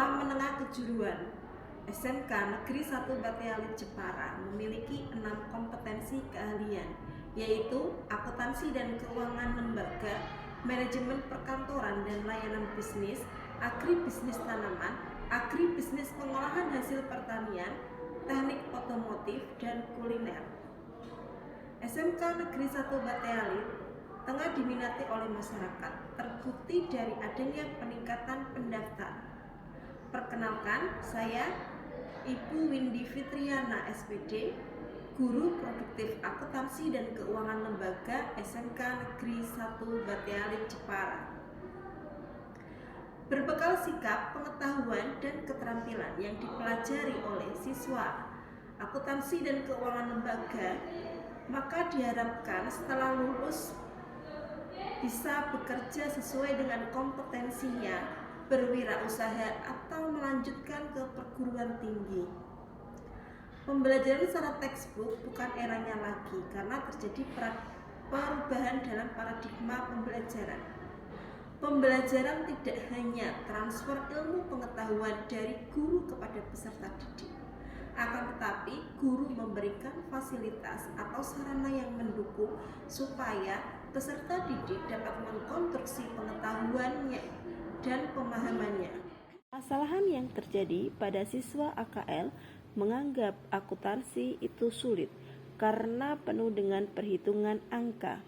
Sekolah Menengah Kejuruan SMK Negeri 1 Bate Alit Jepara memiliki 6 kompetensi keahlian, yaitu akuntansi dan keuangan lembaga, manajemen perkantoran dan layanan bisnis, agribisnis tanaman, agribisnis pengolahan hasil pertanian, teknik otomotif, dan kuliner. SMK Negeri 1 Bate Alit tengah diminati oleh masyarakat, terbukti dari adanya peningkatan pendaftar. Perkenalkan, saya Ibu Windy Fitriana SPD, Guru Produktif Akuntansi dan Keuangan Lembaga SMK Negeri 1 Bate Alit Jepara. Berbekal sikap, pengetahuan, dan keterampilan yang dipelajari oleh siswa akuntansi dan keuangan lembaga, maka diharapkan setelah lulus bisa bekerja sesuai dengan kompetensinya, berwirausaha atau melanjutkan ke perguruan tinggi. Pembelajaran secara textbook bukan eranya lagi karena terjadi perubahan dalam paradigma pembelajaran. Pembelajaran tidak hanya transfer ilmu pengetahuan dari guru kepada peserta didik, akan tetapi guru memberikan fasilitas atau sarana yang mendukung supaya peserta didik dapat mengkonstruksi pengetahuannya dan pemahamannya. Kesalahan yang terjadi pada siswa AKL menganggap akuntansi itu sulit karena penuh dengan perhitungan angka.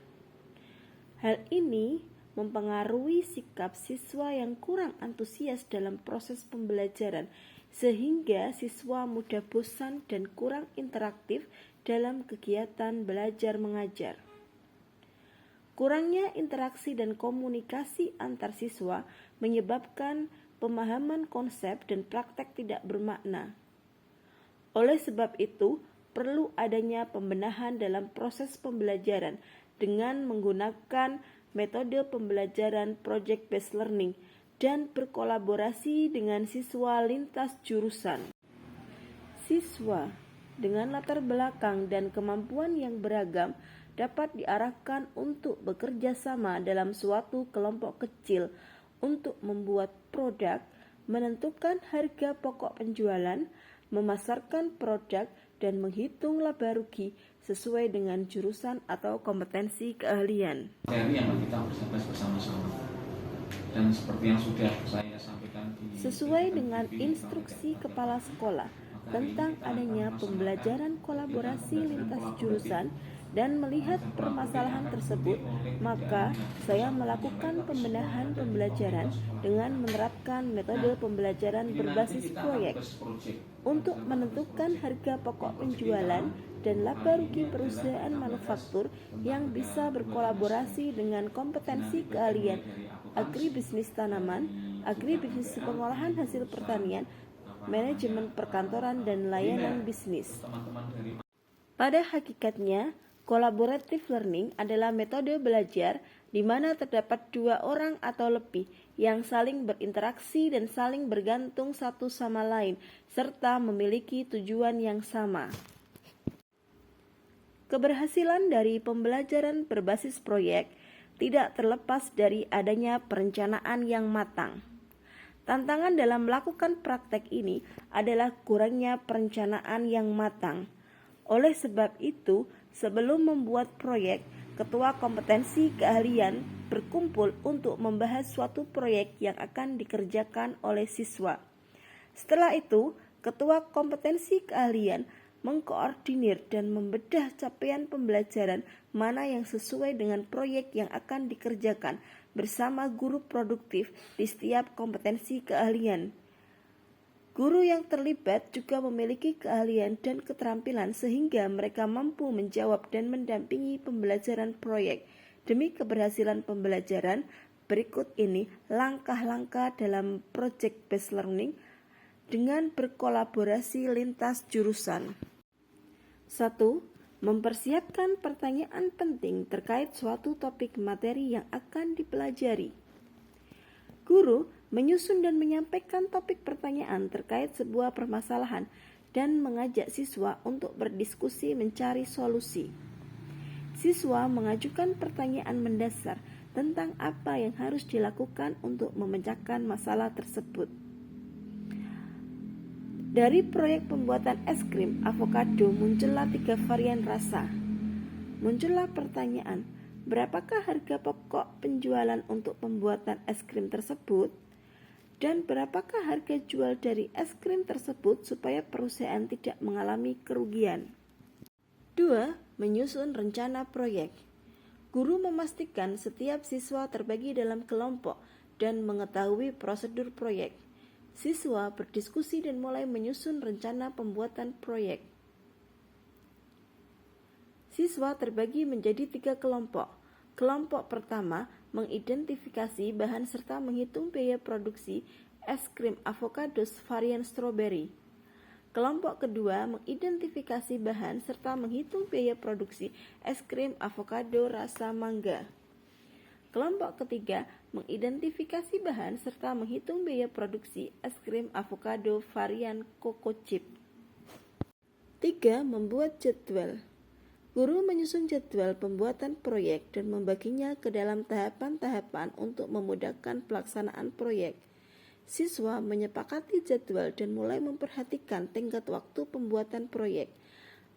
Hal ini mempengaruhi sikap siswa yang kurang antusias dalam proses pembelajaran, sehingga siswa mudah bosan dan kurang interaktif dalam kegiatan belajar mengajar. Kurangnya interaksi dan komunikasi antar siswa menyebabkan pemahaman konsep dan praktek tidak bermakna. Oleh sebab itu, perlu adanya pembenahan dalam proses pembelajaran dengan menggunakan metode pembelajaran project based learning dan berkolaborasi dengan siswa lintas jurusan. Siswa dengan latar belakang dan kemampuan yang beragam dapat diarahkan untuk bekerja sama dalam suatu kelompok kecil untuk membuat produk, menentukan harga pokok penjualan, memasarkan produk, dan menghitung laba rugi sesuai dengan jurusan atau kompetensi keahlian. Materi yang kita bersama-sama. Dan seperti yang sudah saya sampaikan sesuai dengan instruksi kepala sekolah tentang adanya pembelajaran kolaborasi lintas jurusan dan melihat permasalahan tersebut, maka saya melakukan pembenahan pembelajaran dengan menerapkan metode pembelajaran berbasis proyek untuk menentukan harga pokok penjualan dan laba rugi perusahaan manufaktur yang bisa berkolaborasi dengan kompetensi keahlian agribisnis tanaman, agribisnis pengolahan hasil pertanian, manajemen perkantoran, dan layanan bisnis. Pada hakikatnya, collaborative learning adalah metode belajar di mana terdapat dua orang atau lebih yang saling berinteraksi dan saling bergantung satu sama lain, serta memiliki tujuan yang sama. Keberhasilan dari pembelajaran berbasis proyek tidak terlepas dari adanya perencanaan yang matang. Tantangan dalam melakukan praktek ini adalah kurangnya perencanaan yang matang. Oleh sebab itu, sebelum membuat proyek, ketua kompetensi keahlian berkumpul untuk membahas suatu proyek yang akan dikerjakan oleh siswa. Setelah itu, ketua kompetensi keahlian mengkoordinir dan membedah capaian pembelajaran mana yang sesuai dengan proyek yang akan dikerjakan bersama guru produktif di setiap kompetensi keahlian. Guru yang terlibat juga memiliki keahlian dan keterampilan sehingga mereka mampu menjawab dan mendampingi pembelajaran proyek. Demi keberhasilan pembelajaran, berikut ini langkah-langkah dalam project based learning dengan berkolaborasi lintas jurusan. 1. Mempersiapkan pertanyaan penting terkait suatu topik materi yang akan dipelajari. Guru menyusun dan menyampaikan topik pertanyaan terkait sebuah permasalahan dan mengajak siswa untuk berdiskusi mencari solusi. Siswa mengajukan pertanyaan mendasar tentang apa yang harus dilakukan untuk memecahkan masalah tersebut. Dari proyek pembuatan es krim avocado muncullah 3 varian rasa. Muncullah pertanyaan, berapakah harga pokok penjualan untuk pembuatan es krim tersebut? Dan berapakah harga jual dari es krim tersebut supaya perusahaan tidak mengalami kerugian? 2. Menyusun rencana proyek. Guru memastikan setiap siswa terbagi dalam kelompok dan mengetahui prosedur proyek. Siswa berdiskusi dan mulai menyusun rencana pembuatan proyek. Siswa terbagi menjadi 3 kelompok. Kelompok pertama mengidentifikasi bahan serta menghitung biaya produksi es krim avocado varian strawberry. Kelompok kedua mengidentifikasi bahan serta menghitung biaya produksi es krim avocado rasa mangga. Kelompok ketiga mengidentifikasi bahan serta menghitung biaya produksi es krim avocado varian coco chip. 3. Membuat jadwal. Guru menyusun jadwal pembuatan proyek dan membaginya ke dalam tahapan-tahapan untuk memudahkan pelaksanaan proyek. Siswa menyepakati jadwal dan mulai memperhatikan tenggat waktu pembuatan proyek.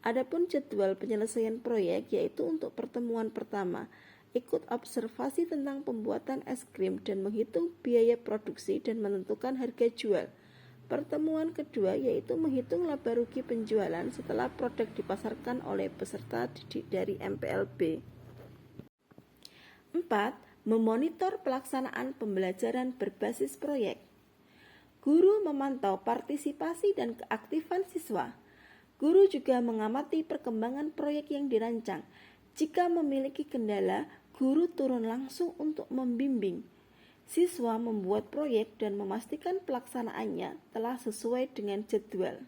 Adapun jadwal penyelesaian proyek yaitu untuk pertemuan pertama, ikut observasi tentang pembuatan es krim dan menghitung biaya produksi dan menentukan harga jual. Pertemuan kedua yaitu menghitung laba rugi penjualan setelah produk dipasarkan oleh peserta didik dari MPLB. 4. Memonitor pelaksanaan pembelajaran berbasis proyek. Guru memantau partisipasi dan keaktifan siswa. Guru juga mengamati perkembangan proyek yang dirancang. Jika memiliki kendala, guru turun langsung untuk membimbing. Siswa membuat proyek dan memastikan pelaksanaannya telah sesuai dengan jadwal.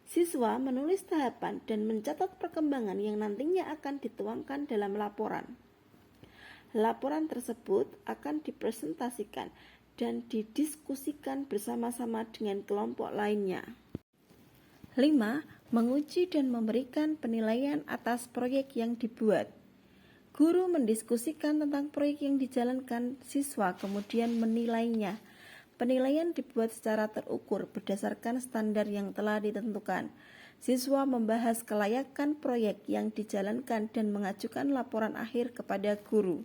Siswa menulis tahapan dan mencatat perkembangan yang nantinya akan dituangkan dalam laporan. Laporan tersebut akan dipresentasikan dan didiskusikan bersama-sama dengan kelompok lainnya. 5. Menguji dan memberikan penilaian atas proyek yang dibuat. Guru mendiskusikan tentang proyek yang dijalankan siswa kemudian menilainya. Penilaian dibuat secara terukur berdasarkan standar yang telah ditentukan. Siswa membahas kelayakan proyek yang dijalankan dan mengajukan laporan akhir kepada guru.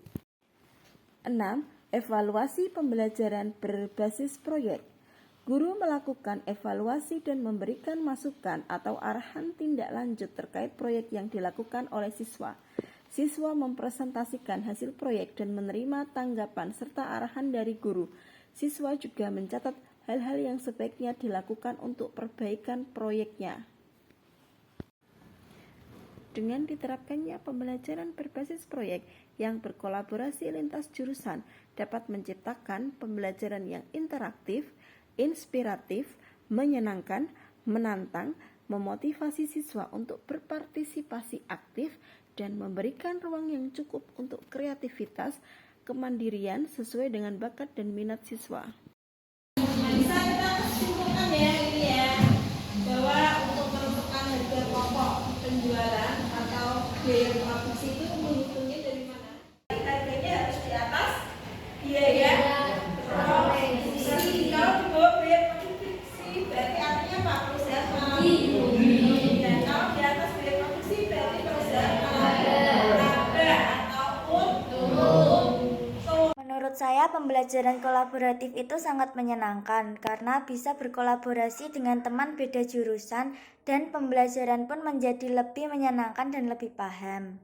6. Evaluasi pembelajaran berbasis proyek. Guru melakukan evaluasi dan memberikan masukan atau arahan tindak lanjut terkait proyek yang dilakukan oleh siswa. Siswa mempresentasikan hasil proyek dan menerima tanggapan serta arahan dari guru. Siswa juga mencatat hal-hal yang sebaiknya dilakukan untuk perbaikan proyeknya. Dengan diterapkannya pembelajaran berbasis proyek yang berkolaborasi lintas jurusan dapat menciptakan pembelajaran yang interaktif, inspiratif, menyenangkan, menantang, memotivasi siswa untuk berpartisipasi aktif, dan memberikan ruang yang cukup untuk kreativitas, kemandirian sesuai dengan bakat dan minat siswa. Bisa kita simpulkan ya ini ya, bahwa untuk menentukan harga pokok penjualan atau biaya produksi itu menghitungnya dari mana? Harganya harus di atas biaya produksi. Kalau di bawah biaya produksi berarti artinya apa? Perusahaan mengalami rugi. Dan kalau di atas biaya produksi berarti perusahaan mengalami laba ataupun untung. Menurut saya, pembelajaran kolaboratif itu sangat menyenangkan karena bisa berkolaborasi dengan teman beda jurusan dan pembelajaran pun menjadi lebih menyenangkan dan lebih paham.